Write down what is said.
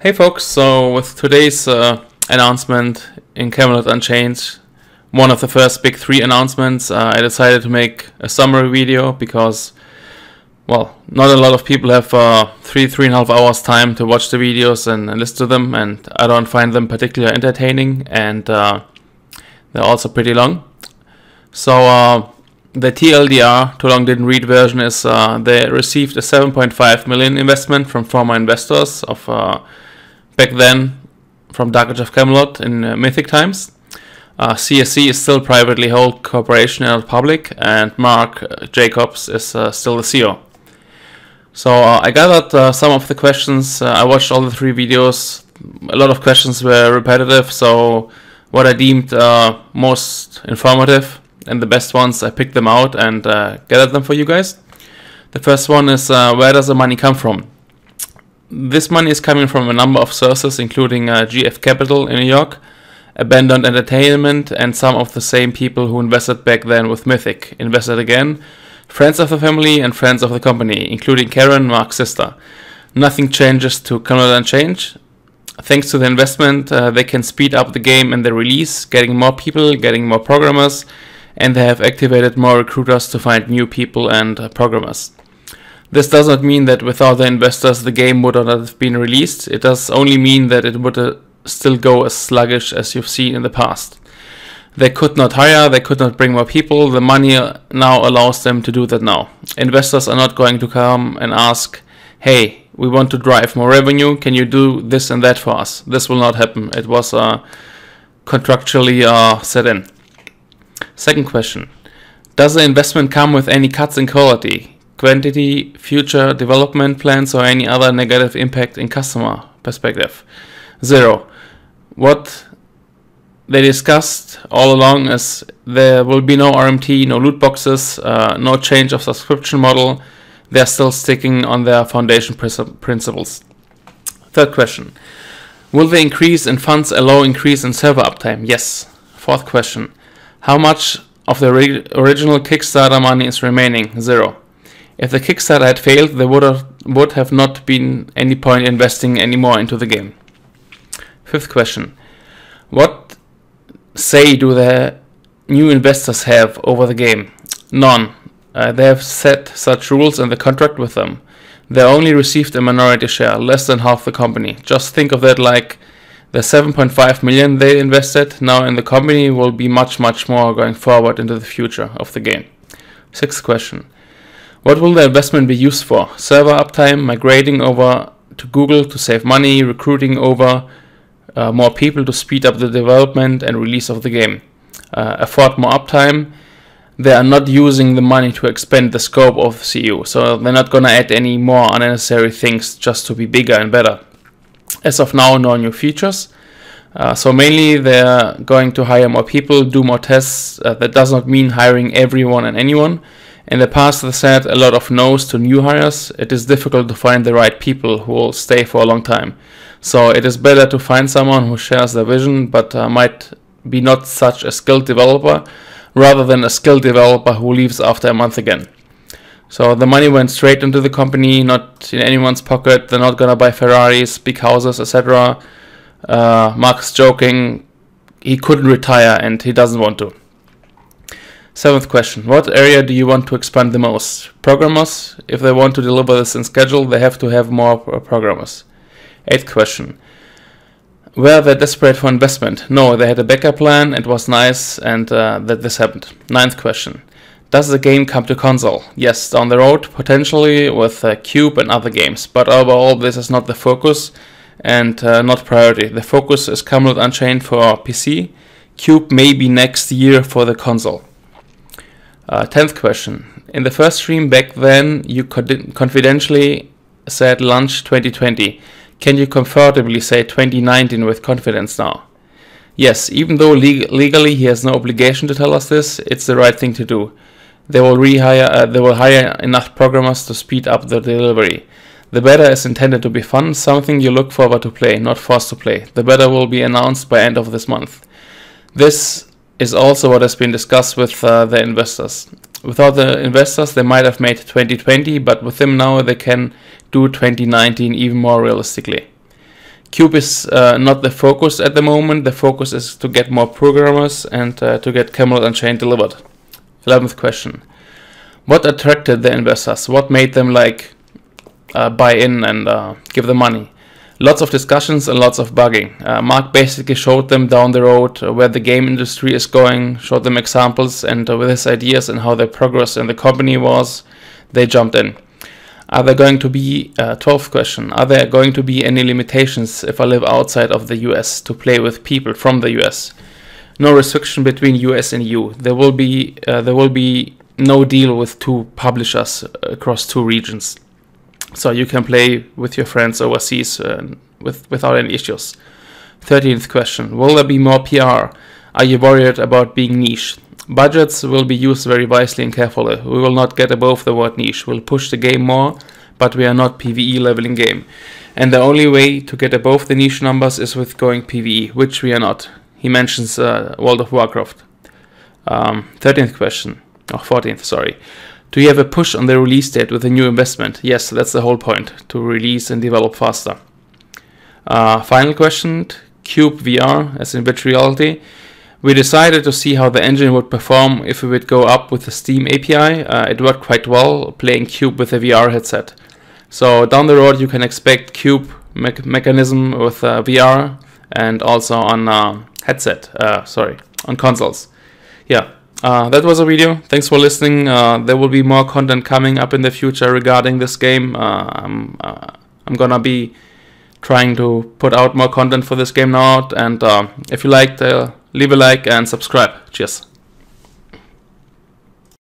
Hey folks, so with today's announcement in Camelot Unchained, one of the first big 3 announcements, I decided to make a summary video because, well, not a lot of people have 3.5 hours time to watch the videos and listen to them, and I don't find them particularly entertaining, and they're also pretty long. So the TLDR, Too Long Didn't Read version, is they received a 7.5 million investment from former investors of back then from Dark Age of Camelot in Mythic times. CSC is still privately held corporation and not public, and Mark Jacobs is still the CEO. So I gathered some of the questions. I watched all the 3 videos. A lot of questions were repetitive, so what I deemed most informative and the best ones, I picked them out and gathered them for you guys. The first one is where does the money come from? This money is coming from a number of sources, including GF Capital in New York, Abandoned Entertainment, and some of the same people who invested back then with Mythic invested again, friends of the family and friends of the company, including Karen, Mark's sister. Nothing changes to Camelot Unchained. Thanks to the investment, they can speed up the game and the release, getting more people, getting more programmers, and they have activated more recruiters to find new people and programmers. This does not mean that without the investors the game would not have been released. It does only mean that it would still go as sluggish as you've seen in the past. They could not hire, they could not bring more people. The money now allows them to do that now. Investors are not going to come and ask, hey, we want to drive more revenue, can you do this and that for us? This will not happen. It was contractually set in. Second question, does the investment come with any cuts in quality, quantity, future development plans, or any other negative impact in customer perspective? 0. What they discussed all along is there will be no RMT, no loot boxes, no change of subscription model. They're still sticking on their foundation principles. Third question, will the increase in funds allow increase in server uptime? Yes. Fourth question, how much of the original Kickstarter money is remaining? 0. If the Kickstarter had failed, there would have not been any point investing any more into the game. Fifth question, what say do the new investors have over the game? None. They have set such rules in the contract with them. They only received a minority share, less than half the company. Just think of that like the 7.5 million they invested now in the company will be much more going forward into the future of the game. Sixth question, what will the investment be used for? Server uptime, migrating over to Google to save money, recruiting over more people to speed up the development and release of the game, afford more uptime. They are not using the money to expand the scope of the CU, so they're not gonna add any more unnecessary things just to be bigger and better. As of now, no new features. So mainly they're going to hire more people, do more tests. That does not mean hiring everyone and anyone. In the past, they said a lot of no's to new hires. It is difficult to find the right people who will stay for a long time. So it is better to find someone who shares their vision but might be not such a skilled developer, rather than a skilled developer who leaves after a month again. So the money went straight into the company, not in anyone's pocket. They're not gonna buy Ferraris, big houses, etc. Mark's joking, he couldn't retire and he doesn't want to. Seventh question, what area do you want to expand the most? Programmers, if they want to deliver this in schedule, they have to have more programmers. Eighth question, were they desperate for investment? No, they had a backup plan, it was nice and that this happened. Ninth question, does the game come to console? Yes, down the road, potentially with Cube and other games, but overall this is not the focus and not priority. The focus is Camelot Unchained for PC, Cube may be next year for the console. 10th question, in the first stream back then you confidentially said launch 2020. Can you comfortably say 2019 with confidence now? Yes, even though legally he has no obligation to tell us this, it's the right thing to do. They will hire enough programmers to speed up the delivery. The beta is intended to be fun, something you look forward to play, not forced to play. The beta will be announced by end of this month. This is also what has been discussed with the investors. Without the investors, they might have made 2020, but with them now, they can do 2019 even more realistically. Cube is not the focus at the moment. The focus is to get more programmers and to get Camelot Unchained delivered. 11th question. What attracted the investors? What made them buy in and give the money? Lots of discussions and lots of bugging. Mark basically showed them down the road where the game industry is going, showed them examples, and with his ideas and how the progress in the company was, they jumped in. Are there going to be, 12th question, are there going to be any limitations if I live outside of the US to play with people from the US? No restriction between US and EU. There will be no deal with two publishers across two regions. So you can play with your friends overseas without any issues. 13th question. Will there be more PR? Are you worried about being niche? Budgets will be used very wisely and carefully. We will not get above the word niche. We'll push the game more, but we are not PvE leveling game. And the only way to get above the niche numbers is with going PvE, which we are not. He mentions World of Warcraft. 13th question. Oh, 14th, sorry. Do you have a push on the release date with a new investment? Yes, that's the whole point, to release and develop faster. Final question, Cube VR, as in virtual reality. We decided to see how the engine would perform if we would go up with the Steam API. It worked quite well, playing Cube with a VR headset. So down the road you can expect Cube mechanism with VR and also on on consoles. Yeah. That was a video. Thanks for listening. There will be more content coming up in the future regarding this game. I'm gonna be trying to put out more content for this game now. And if you liked, leave a like and subscribe. Cheers.